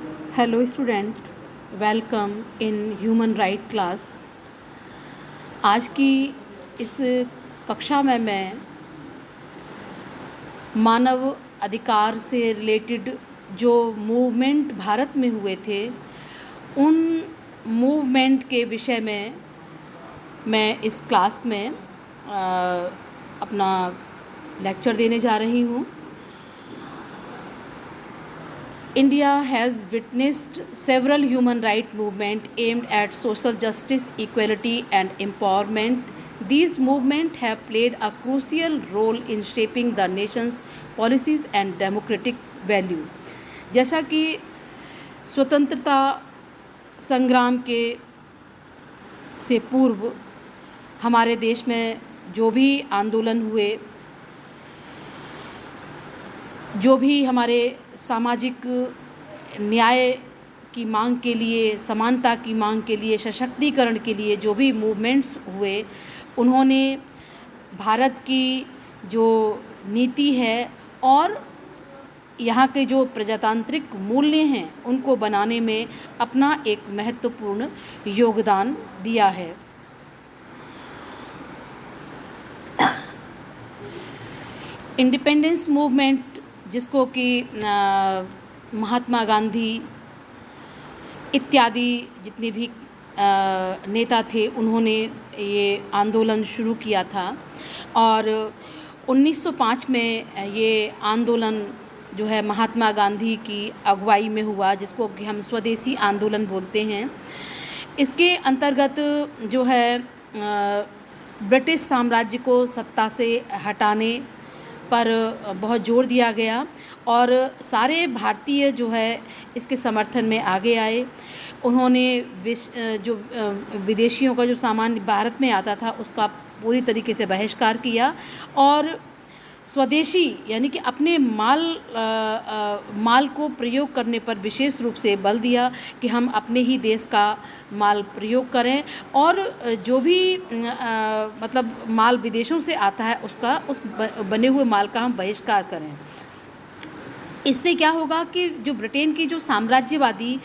Hello student, welcome in human right class. आज की इस कक्षा में मैं मानव अधिकार से रिलेटेड जो मूवमेंट भारत में हुए थे उन मूवमेंट के विषय में मैं इस क्लास में अपना लेक्चर देने जा रही हूँ। India has witnessed several human rights movements aimed at social justice, equality, and empowerment. These movements have played a crucial role in shaping the nation's policies and democratic value. जैसा कि स्वतंत्रता संग्राम के से पूर्व हमारे देश में जो भी आंदोलन हुए, जो भी हमारे सामाजिक न्याय की मांग के लिए, समानता की मांग के लिए, सशक्तिकरण के लिए जो भी मूवमेंट्स हुए, उन्होंने भारत की जो नीति है और यहाँ के जो प्रजातांत्रिक मूल्य हैं उनको बनाने में अपना एक महत्वपूर्ण योगदान दिया है। इंडिपेंडेंस मूवमेंट, जिसको कि महात्मा गांधी इत्यादि जितने भी नेता थे उन्होंने ये आंदोलन शुरू किया था और 1905 में ये आंदोलन जो है महात्मा गांधी की अगुवाई में हुआ, जिसको कि हम स्वदेशी आंदोलन बोलते हैं। इसके अंतर्गत जो है ब्रिटिश साम्राज्य को सत्ता से हटाने पर बहुत जोर दिया गया और सारे भारतीय जो है इसके समर्थन में आगे आए। उन्होंने जो विदेशियों का जो सामान भारत में आता था उसका पूरी तरीके से बहिष्कार किया और स्वदेशी यानी कि अपने माल को प्रयोग करने पर विशेष रूप से बल दिया कि हम अपने ही देश का माल प्रयोग करें और जो भी मतलब माल विदेशों से आता है उसका उस बने हुए माल का हम बहिष्कार करें। इससे क्या होगा कि जो ब्रिटेन की जो साम्राज्यवादी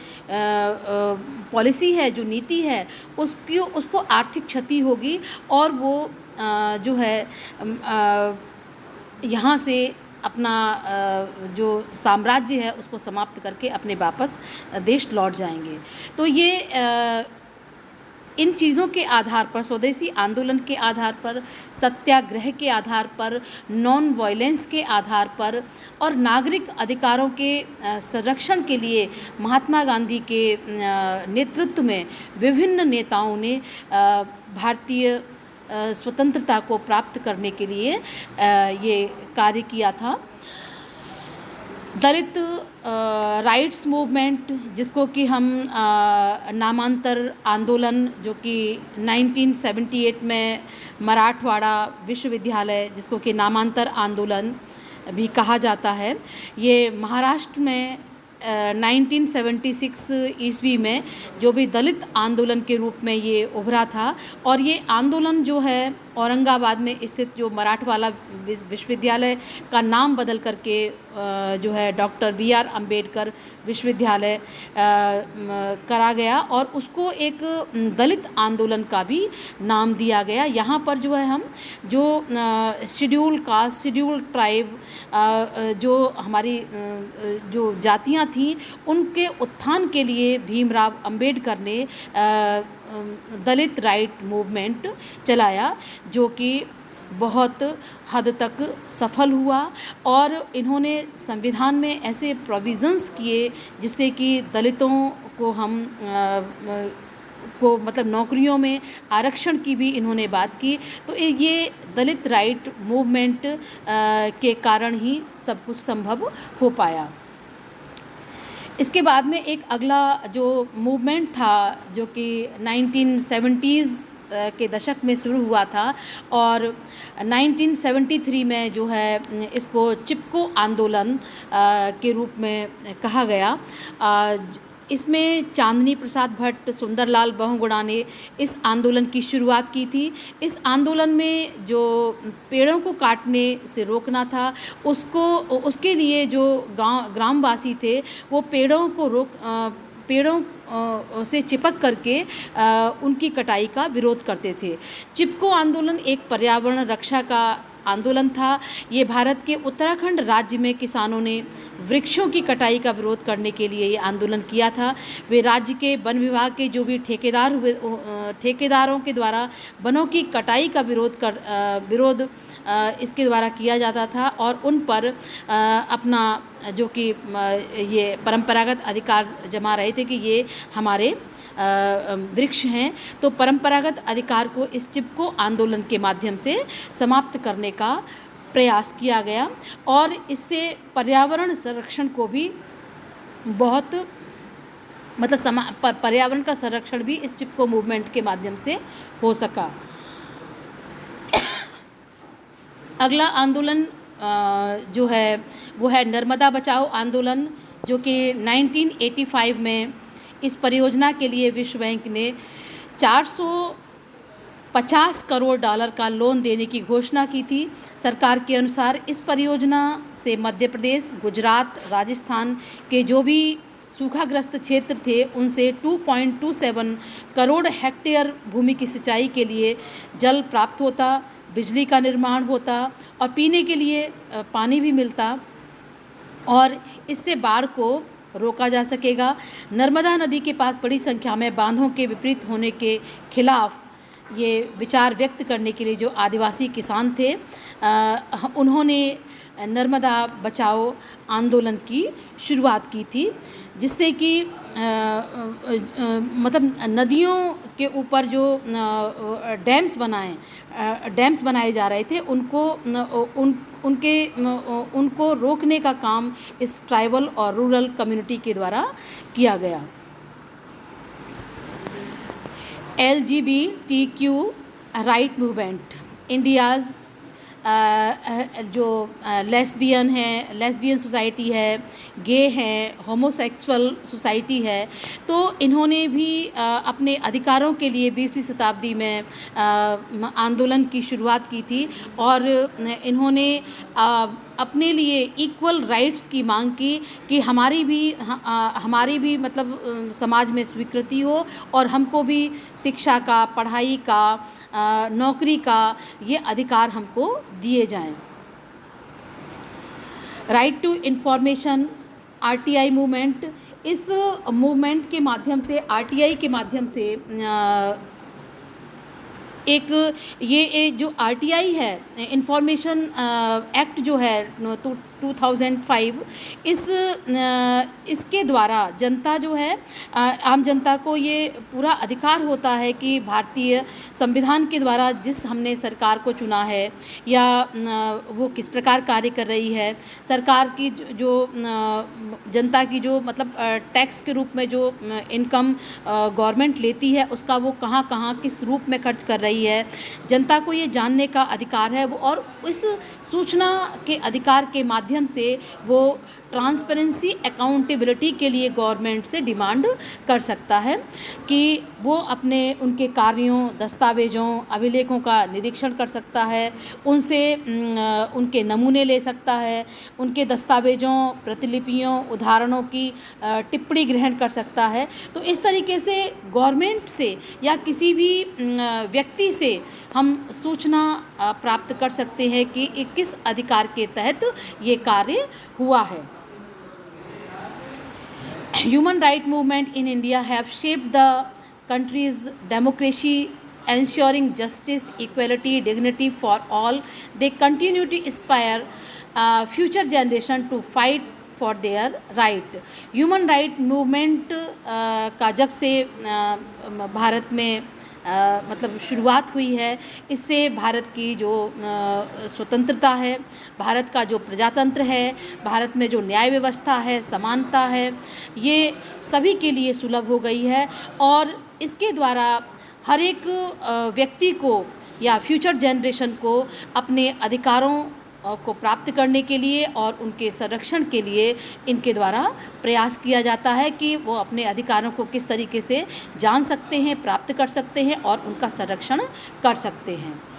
पॉलिसी है, जो नीति है, उसको आर्थिक क्षति होगी और वो जो है यहाँ से अपना जो साम्राज्य है उसको समाप्त करके अपने वापस देश लौट जाएंगे। तो ये इन चीज़ों के आधार पर, स्वदेशी आंदोलन के आधार पर, सत्याग्रह के आधार पर, नॉन वायलेंस के आधार पर और नागरिक अधिकारों के संरक्षण के लिए महात्मा गांधी के नेतृत्व में विभिन्न नेताओं ने भारतीय स्वतंत्रता को प्राप्त करने के लिए ये कार्य किया था। दलित राइट्स मूवमेंट, जिसको कि हम नामांतर आंदोलन, जो कि 1978 में मराठवाड़ा विश्वविद्यालय, जिसको कि नामांतर आंदोलन भी कहा जाता है, ये महाराष्ट्र में 1976 ईस्वी में जो भी दलित आंदोलन के रूप में ये उभरा था और ये आंदोलन जो है औरंगाबाद में स्थित जो मराठवाड़ा विश्वविद्यालय का नाम बदल करके जो है डॉक्टर BR अम्बेडकर विश्वविद्यालय करा गया और उसको एक दलित आंदोलन का भी नाम दिया गया। यहाँ पर जो है हम जो शेड्यूल कास्ट, शेड्यूल ट्राइब, जो हमारी जो जातियाँ थीं उनके उत्थान के लिए भीमराव अम्बेडकर ने दलित राइट मूवमेंट चलाया, जो कि बहुत हद तक सफल हुआ और इन्होंने संविधान में ऐसे प्रोविज़न्स किए जिससे कि दलितों को को मतलब नौकरियों में आरक्षण की भी इन्होंने बात की। तो ये दलित राइट मूवमेंट के कारण ही सब कुछ संभव हो पाया। इसके बाद में एक अगला जो मूवमेंट था जो कि 1970s के दशक में शुरू हुआ था और 1973 में जो है इसको चिपको आंदोलन के रूप में कहा गया। इसमें चांदनी प्रसाद भट्ट, सुंदरलाल बहुगुणा ने इस आंदोलन की शुरुआत की थी। इस आंदोलन में जो पेड़ों को काटने से रोकना था, उसके लिए जो ग्रामवासी थे वो पेड़ों से चिपक करके उनकी कटाई का विरोध करते थे। चिपको आंदोलन एक पर्यावरण रक्षा का आंदोलन था। ये भारत के उत्तराखंड राज्य में किसानों ने वृक्षों की कटाई का विरोध करने के लिए ये आंदोलन किया था। वे राज्य के वन विभाग के जो भी ठेकेदारों के द्वारा वनों की कटाई का विरोध इसके द्वारा किया जाता था और उन पर अपना जो कि ये परंपरागत अधिकार जमा रहे थे कि ये हमारे वृक्ष हैं। तो परंपरागत अधिकार को इस चिपको आंदोलन के माध्यम से समाप्त करने का प्रयास किया गया और इससे पर्यावरण संरक्षण को भी बहुत पर्यावरण का संरक्षण भी इस चिपको मूवमेंट के माध्यम से हो सका। अगला आंदोलन जो है वो है नर्मदा बचाओ आंदोलन, जो कि 1985 में इस परियोजना के लिए विश्व बैंक ने 450 करोड़ डॉलर का लोन देने की घोषणा की थी। सरकार के अनुसार इस परियोजना से मध्य प्रदेश, गुजरात, राजस्थान के जो भी सूखाग्रस्त क्षेत्र थे उनसे 2.27 करोड़ हेक्टेयर भूमि की सिंचाई के लिए जल प्राप्त होता, बिजली का निर्माण होता और पीने के लिए पानी भी मिलता और इससे बाढ़ को रोका जा सकेगा। नर्मदा नदी के पास बड़ी संख्या में बांधों के विपरीत होने के खिलाफ ये विचार व्यक्त करने के लिए जो आदिवासी किसान थे उन्होंने नर्मदा बचाओ आंदोलन की शुरुआत की थी, जिससे कि मतलब नदियों के ऊपर जो डैम्स बनाए जा रहे थे उनको रोकने का काम इस ट्राइबल और रूरल कम्युनिटी के द्वारा किया गया। LGBTQ राइट मूवमेंट, इंडियाज़ जो लेस्बियन सोसाइटी है, गे हैं, होमोसेक्सुअल सोसाइटी है, तो इन्होंने भी अपने अधिकारों के लिए 20वीं शताब्दी में आंदोलन की शुरुआत की थी और इन्होंने अपने लिए इक्वल राइट्स की मांग की कि हमारी भी मतलब समाज में स्वीकृति हो और हमको भी शिक्षा का, पढ़ाई का, नौकरी का ये अधिकार हमको दिए जाएं। Right to information, RTI movement, इस मूवमेंट के माध्यम से, RTI के माध्यम से ये जो RTI है, इंफॉर्मेशन एक्ट जो है 2005, इसके द्वारा जनता जो है, आम जनता को ये पूरा अधिकार होता है कि भारतीय संविधान के द्वारा जिस हमने सरकार को चुना है या वो किस प्रकार कार्य कर रही है, सरकार की जो जनता की जो मतलब टैक्स के रूप में जो इनकम गवर्नमेंट लेती है उसका वो कहाँ किस रूप में खर्च कर रही है, जनता को ये जानने का अधिकार है वो, और इस सूचना के अधिकार के माध्यम से वो ट्रांसपेरेंसी, अकाउंटेबिलिटी के लिए गवर्नमेंट से डिमांड कर सकता है कि वो उनके कार्यों, दस्तावेज़ों, अभिलेखों का निरीक्षण कर सकता है, उनसे उनके नमूने ले सकता है, उनके दस्तावेज़ों, प्रतिलिपियों, उदाहरणों की टिप्पणी ग्रहण कर सकता है। तो इस तरीके से गवर्नमेंट से या किसी भी व्यक्ति से हम सूचना प्राप्त कर सकते हैं कि किस अधिकार के तहत ये कार्य हुआ है। Human rights movement in India have shaped the country's democracy, ensuring justice, equality, dignity for all. They continue to inspire future generation to fight for their right. Human right movement का जब से भारत में मतलब शुरुआत हुई है, इससे भारत की जो स्वतंत्रता है, भारत का जो प्रजातंत्र है, भारत में जो न्याय व्यवस्था है, समानता है, ये सभी के लिए सुलभ हो गई है और इसके द्वारा हर एक व्यक्ति को या फ्यूचर जनरेशन को अपने अधिकारों को प्राप्त करने के लिए और उनके संरक्षण के लिए इनके द्वारा प्रयास किया जाता है कि वो अपने अधिकारों को किस तरीके से जान सकते हैं, प्राप्त कर सकते हैं और उनका संरक्षण कर सकते हैं।